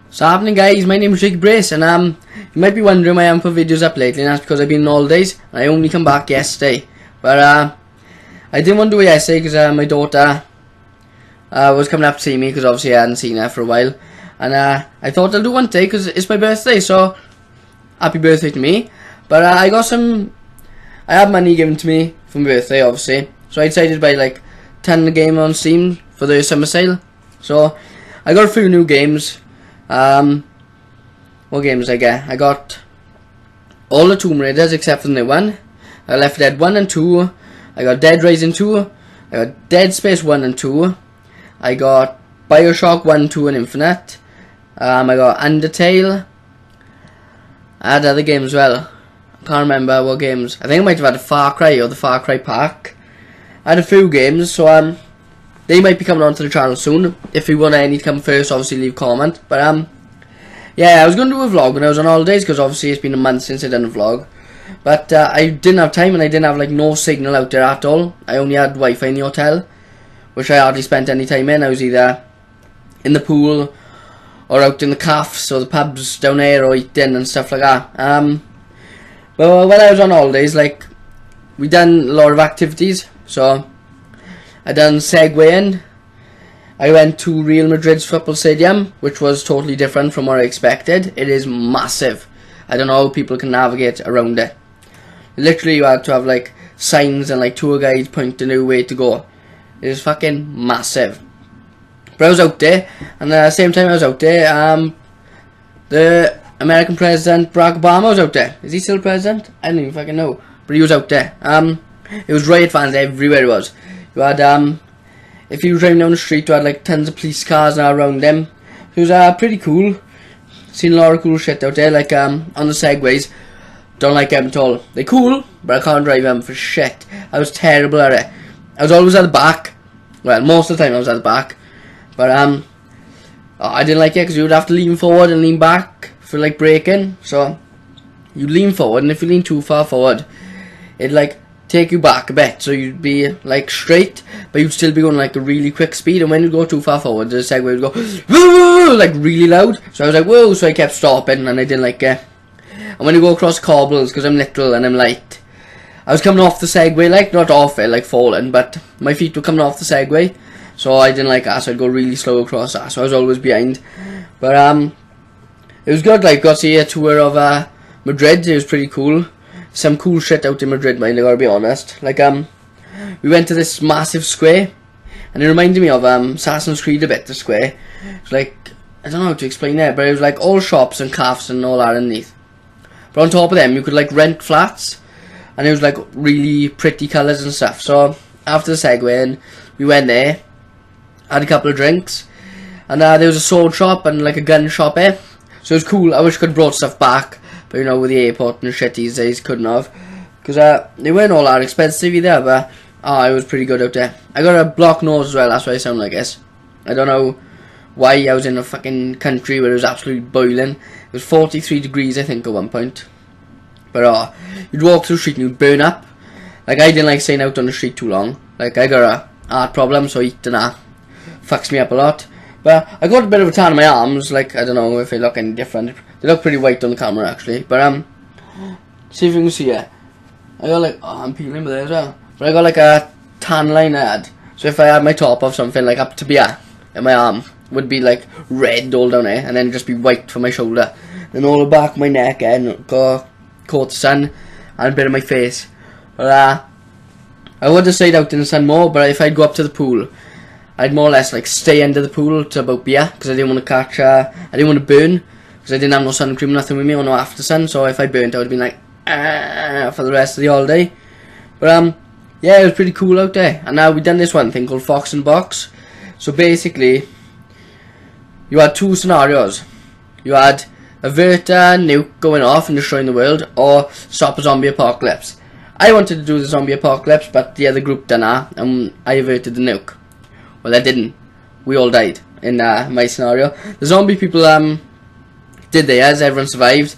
What's happening, guys? My name is Jakey, and you might be wondering why I haven't put videos up lately, and that's because I've been on holidays and I only come back yesterday. But I didn't want to do it yesterday because my daughter was coming up to see me, because obviously I hadn't seen her for a while, and I thought I'll do one day because it's my birthday, so happy birthday to me. But I had money given to me for my birthday, obviously, so I decided to buy like 10 the game on Steam for the summer sale. So I got a few new games. What games did I get? I got all the Tomb Raiders except for the new one. I got Left 4 Dead 1 and 2. I got Dead Rising 2. I got Dead Space 1 and 2. I got Bioshock 1, 2 and Infinite. I got Undertale. I had other games as well. I can't remember what games. I think I might have had a Far Cry or the Far Cry Park. I had a few games, so they might be coming onto the channel soon. If you want any to come first, obviously leave a comment. But yeah, I was going to do a vlog when I was on holidays, because obviously it's been a month since I done a vlog. But I didn't have time, and I didn't have like no signal out there at all. I only had Wi-Fi in the hotel, which I hardly spent any time in. I was either in the pool or out in the cafes or the pubs down there, or eating and stuff like that. But when I was on holidays, like, we done a lot of activities. So I done segwaying. I went to Real Madrid's football stadium, which was totally different from what I expected. It is massive. I don't know how people can navigate around it. Literally, you had to have like signs and like tour guides pointing the way to go. It is fucking massive. But I was out there, and at the same time I was out there, the American President Barack Obama was out there. Is he still president? I don't even fucking know. But he was out there. It was riot fans everywhere. It was. You had if you were driving down the street, you had like tons of police cars around them. It was pretty cool. Seen a lot of cool shit out there, like on the segways. Don't like them at all. They're cool, but I can't drive them for shit. I was terrible at it. I was always at the back. Well, most of the time I was at the back. But I didn't like it because you would have to lean forward and lean back for like braking. So you lean forward, and if you lean too far forward, it'd like take you back a bit, so you'd be like straight, but you'd still be going like a really quick speed. And when you go too far forward, the segway would go woo, like really loud. So I was like, whoa, so I kept stopping, and I didn't like it. And when you go across cobbles, because I'm little and I'm light, I was coming off the segway, like not off it, like falling, but my feet were coming off the segway, so I didn't like that. So I'd go really slow across that, so I was always behind. But it was good. Like, got to see a tour of Madrid. It was pretty cool. Some cool shit out in Madrid, mind, I gotta be honest. Like, we went to this massive square, and it reminded me of Assassin's Creed a bit, the square. It's like, I don't know how to explain it, but it was like all shops and cafes and all that underneath. But on top of them, you could like rent flats, and it was like really pretty colours and stuff. So after the segway, we went there, had a couple of drinks, and there was a sword shop and like a gun shop there. So it was cool. I wish I could have brought stuff back, but you know, with the airport and shit these days, couldn't have, because they weren't all that expensive either. But it was pretty good out there. I got a blocked nose as well, that's why I sound like this. I don't know why. I was in a fucking country where it was absolutely boiling. It was 43 degrees, I think, at one point. But you'd walk through the street and you'd burn up. Like, I didn't like staying out on the street too long. Like, I got a heart problem, so eating that fucks me up a lot. But I got a bit of a tan on my arms. Like, I don't know if they look any different. They look pretty white on the camera, actually. But see if you can see it. I got like, I'm peeling with it as well. But I got like a tan line I had. So if I had my top off something like up to here, and my arm would be like red all down there, and then just be white for my shoulder. Then all the back of my neck and got caught the sun, and a bit of my face. But I would have stayed out in the sun more, but if I'd go up to the pool, I'd more or less like stay under the pool to about here, because I didn't want to catch, I didn't want to burn, because I didn't have no sun cream, nothing with me, or no after sun. So if I burnt, I would have been like for the rest of the holiday. But yeah, it was pretty cool out there. And now we done this one thing called Fox and Box. So basically, you had two scenarios. You had avert a nuke going off and destroying the world, or stop a zombie apocalypse. I wanted to do the zombie apocalypse, but the other group done that, and I averted the nuke. Well, I didn't. We all died in my scenario. The zombie people did theirs, everyone survived,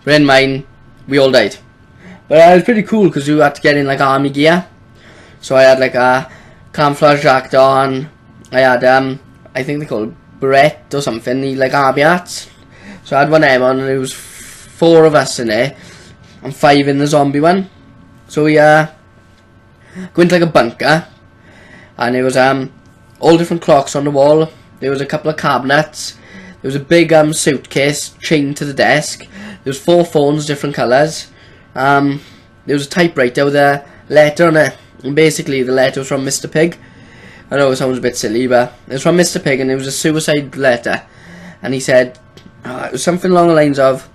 but in mine, we all died. But it was pretty cool, because you had to get in like army gear. So I had like a camouflage jacket on. I had I think they call it beret or something, like army hats, So I had one of them on, and there was 4 of us in there, and 5 in the zombie one. So we go into like a bunker, and there was all different clocks on the wall. There was a couple of cabinets. There was a big suitcase chained to the desk. There was 4 phones, different colours. There was a typewriter with a letter on it, and basically the letter was from Mr. Pig. I know it sounds a bit silly, but it was from Mr. Pig, and it was a suicide letter. And he said, it was something along the lines of,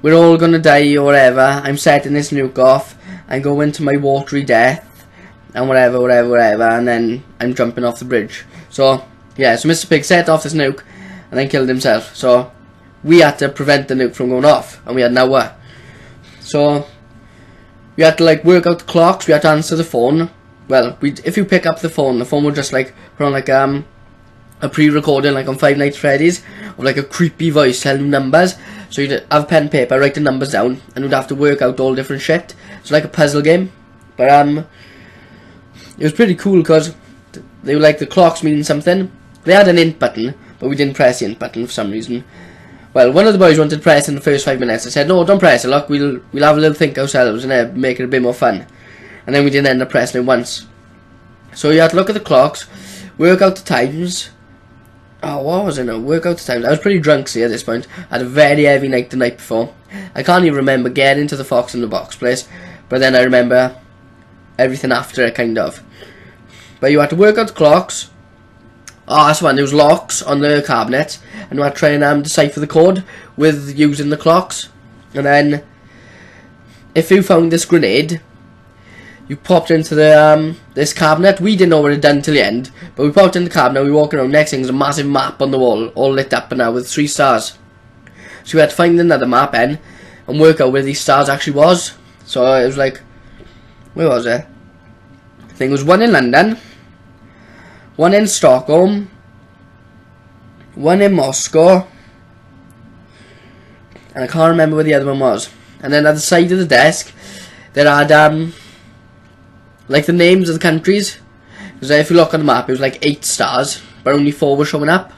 "We're all gonna die or whatever. I'm setting this nuke off. I'm going to my watery death, and whatever, and then I'm jumping off the bridge." So yeah, so Mr. Pig set off this nuke, and then killed himself. So we had to prevent the nuke from going off, and we had an hour. So we had to like work out the clocks. We had to answer the phone. Well, if you pick up the phone would just like put on like a pre-recording, like on Five Nights at Freddy's, of like a creepy voice telling you numbers. So you'd have pen and paper, write the numbers down, and you'd have to work out all different shit. It's like a puzzle game, but it was pretty cool because they were like, the clocks mean something. They had an int button, but we didn't press the int button for some reason. Well, one of the boys wanted to press in the first 5 minutes. I said, "No, don't press it, look, we'll have a little think ourselves and make it a bit more fun." And then we didn't end up pressing it once. So you had to look at the clocks, work out the times. Oh, what was it now? Work out the times. I was pretty drunk, see, at this point. I had a very heavy night the night before. I can't even remember getting to the Fox in the Box place, but then I remember everything after it, kind of. But you had to work out the clocks. Oh, that's one. There was locks on the cabinet, and you had to try and decipher the code with using the clocks. And then, if you found this grenade, you popped into the this cabinet. We didn't know what it had done till the end, but we popped in the cabinet. We walked around. Next thing is a massive map on the wall, all lit up and now with 3 stars. So we had to find another map then and work out where these stars actually was. So it was like, where was it? I think it was one in London, one in Stockholm, one in Moscow, and I can't remember where the other one was. And then at the side of the desk there had like the names of the countries, because if you look on the map it was like 8 stars, but only 4 were showing up.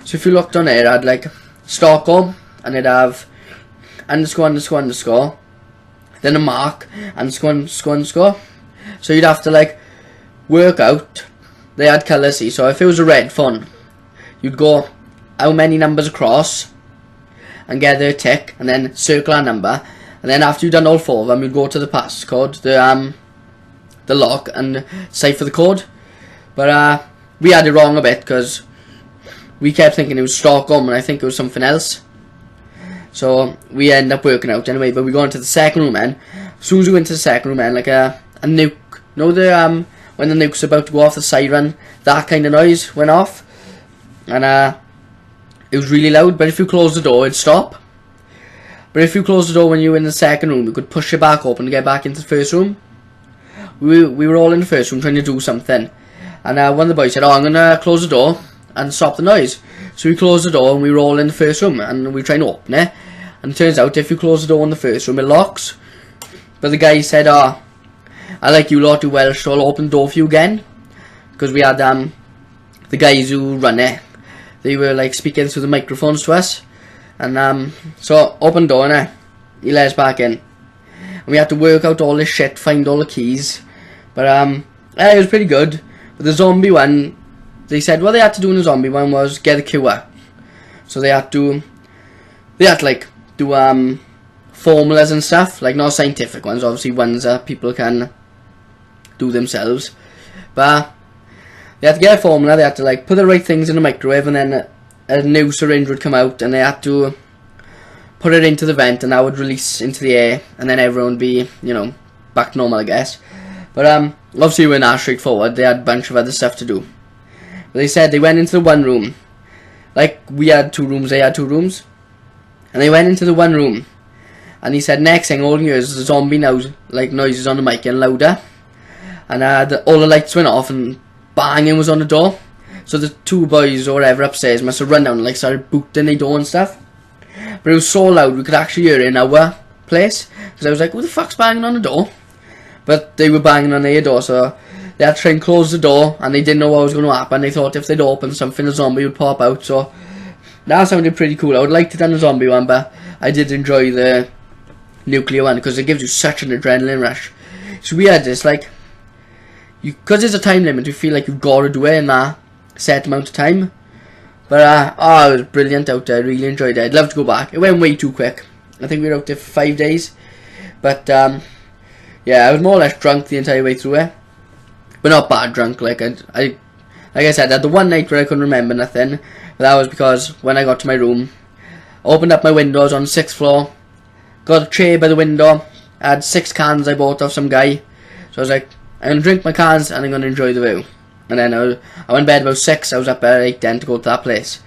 So if you looked on there, it had like Stockholm, and it'd have underscore underscore underscore, then a mark, underscore underscore underscore. So you'd have to like work out. They had colours, see, so if it was a red font, you'd go how many numbers across and get their tick, and then circle a number, and then after you've done all 4 of them, you'd go to the passcode, the lock, and cipher the code. But we had it wrong a bit because we kept thinking it was Stockholm, and I think it was something else. So we ended up working out anyway. But we got into the second room, and as soon as we went to the second room, and like a nuke, you know, the when the nuke's about to go off, the siren, that kind of noise went off, and it was really loud. But if you close the door, it'd stop. But if you close the door when you were in the second room, you could push it back open to get back into the first room. We were all in the first room trying to do something, and one of the boys said, "Oh, I'm gonna close the door and stop the noise." So we closed the door, and we were all in the first room, and we were trying to open it. And it turns out if you close the door in the first room, it locks. But the guy said, "Oh, I like you lot too well, so I'll open the door for you again." Because we had the guys who run it, they were like speaking through the microphones to us, and so open door, and he let us back in. And we had to work out all this shit, find all the keys. But it was pretty good. But the zombie one, they said what they had to do in the zombie one was get a cure. So they had to like do formulas and stuff, like not scientific ones, obviously ones that people can do themselves. But they had to get a formula. They had to like put the right things in the microwave, and then a new syringe would come out, and they had to put it into the vent, and that would release into the air, and then everyone would be, you know, back to normal, I guess. But obviously we're not straightforward. They had a bunch of other stuff to do. But they said they went into the one room, like we had 2 rooms, they had 2 rooms, and they went into the one room, and he said next thing all you hear is the zombie now, like noises on the mic getting louder, and all the lights went off, and banging was on the door. So the 2 boys or whatever upstairs must have run down and like started booting the door and stuff. But it was so loud we could actually hear it in our place, because I was like, who the fuck's banging on the door? But they were banging on their door, so they had to try and close the door, and they didn't know what was going to happen. They thought if they'd open something, a zombie would pop out. So that sounded pretty cool. I would like to done the zombie one, but I did enjoy the nuclear one because it gives you such an adrenaline rush. It's weird. It's like because there's a time limit, you feel like you've got to do it in that set amount of time. But it was brilliant out there. I really enjoyed it. I'd love to go back. It went way too quick. I think we were out there for 5 days. But yeah, I was more or less drunk the entire way through it. But not bad drunk. Like I said, I had the one night where I couldn't remember nothing. But that was because when I got to my room, I opened up my windows on the 6th floor, got a chair by the window, I had 6 cans I bought off some guy. So I was like, I'm going to drink my cans and I'm going to enjoy the view. And then I went to bed about 6, I was up at 8 then to go to that place.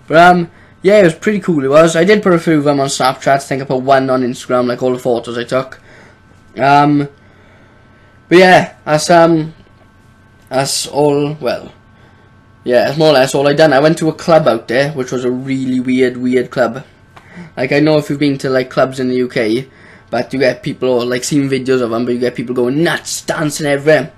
But yeah, it was pretty cool, it was. I did put a few of them on Snapchat. I think I put one on Instagram, like all the photos I took. But yeah, that's all, well, yeah, that's more or less all I done. I went to a club out there, which was a really weird club. Like, I know if you've been to, like, clubs in the UK, but you get people, like, seeing videos of them, but you get people going nuts, dancing everywhere.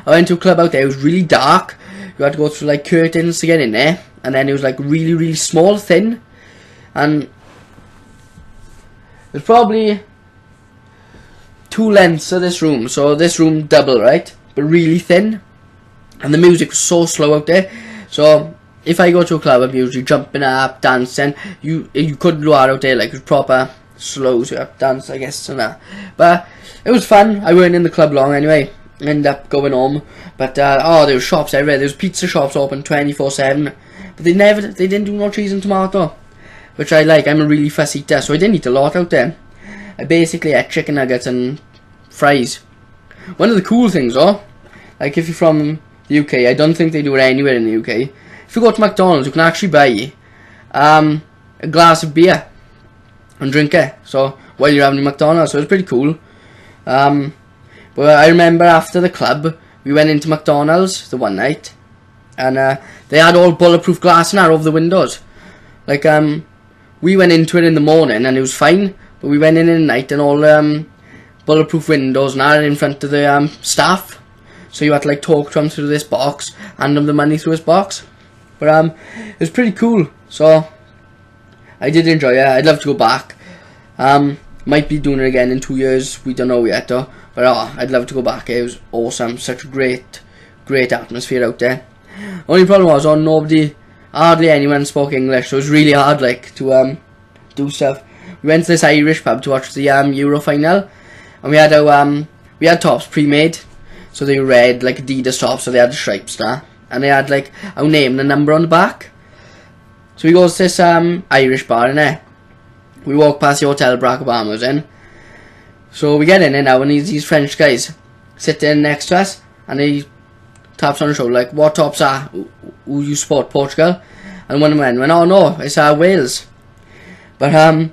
I went to a club out there, it was really dark. You had to go through, like, curtains to get in there. And then it was, like, really small, thin. And it was probably 2 lengths of this room. So this room double, right? But really thin. And the music was so slow out there. So if I go to a club, I'm usually jumping up, dancing. You couldn't do that out there. Like, it was proper slow, so you have to dance, I guess, and that. But it was fun. I weren't in the club long anyway. Ended up going home. But there were shops everywhere. There was pizza shops open 24/7. But they didn't do no cheese and tomato, which I like. I'm a really fussy eater, so I didn't eat a lot out there. I basically ate chicken nuggets and fries. One of the cool things though, like if you're from the UK, I don't think they do it anywhere in the UK. If you go to McDonald's, you can actually buy a glass of beer and drink it. So while you're having McDonald's, so it's pretty cool. But I remember after the club, we went into McDonald's the one night, and they had all bulletproof glass in there over the windows. Like we went into it in the morning and it was fine, but we went in the night and all bulletproof windows and that in front of the staff. So you had to like talk to them through this box, hand them the money through this box. But it was pretty cool. So I did enjoy it. I'd love to go back. Might be doing it again in 2 years. We don't know yet though. But I'd love to go back. It was awesome. Such a great atmosphere out there. Only problem was hardly anyone spoke English, so it was really hard like to do stuff. We went to this Irish pub to watch the Euro final, and we had tops pre-made, so they were red like Adidas tops, so they had the stripes there, and they had like our name and a number on the back. So we go to this Irish bar in there. We walk past the hotel Barack Obama was in. So we get in there now, and these French guys sitting next to us, and he taps on the shoulder like, "What tops are? Who you support, Portugal?" And one of the men went, "Oh no, it's Wales." But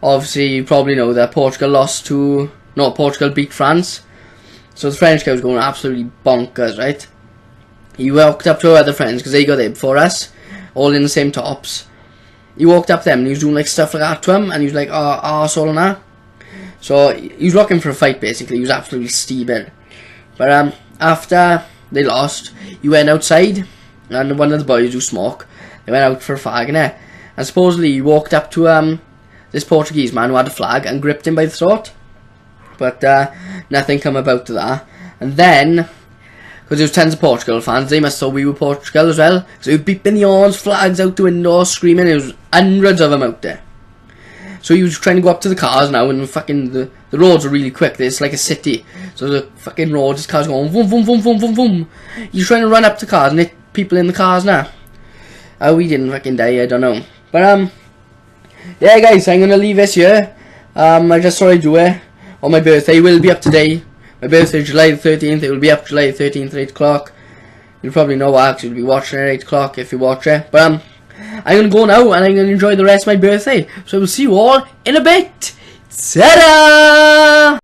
obviously you probably know that Portugal beat France. So the French guy was going absolutely bonkers, right? He walked up to our other friends, because they got there before us, all in the same tops. He walked up to them and he was doing like stuff like that to him, and he was like, "Oh, arsehole and that." So he was looking for a fight basically. He was absolutely steaming. But after they lost, he went outside, and one of the boys who smoke, they went out for a fag in it. And supposedly he walked up to this Portuguese man who had a flag and gripped him by the throat. But nothing come about to that. And then, because there was tons of Portugal fans, they must have thought we were Portugal as well. So they were beeping the horns, flags out the window, screaming. There was hundreds of them out there. So he was trying to go up to the cars now, and fucking the roads are really quick. It's like a city. So the fucking roads, his cars going boom, boom, boom, boom, boom, boom. He's trying to run up to cars and hit people in the cars now. We didn't fucking die, I don't know. But yeah guys, I'm gonna leave this here. I just thought I'd do it on my birthday. It will be up today. My birthday is July the 13th. It will be up July the 13th at 8 o'clock. You'll probably know why, because you'll be watching it at 8 o'clock if you watch it. But I'm going to go now, and I'm going to enjoy the rest of my birthday. So I will see you all in a bit. Ta-da!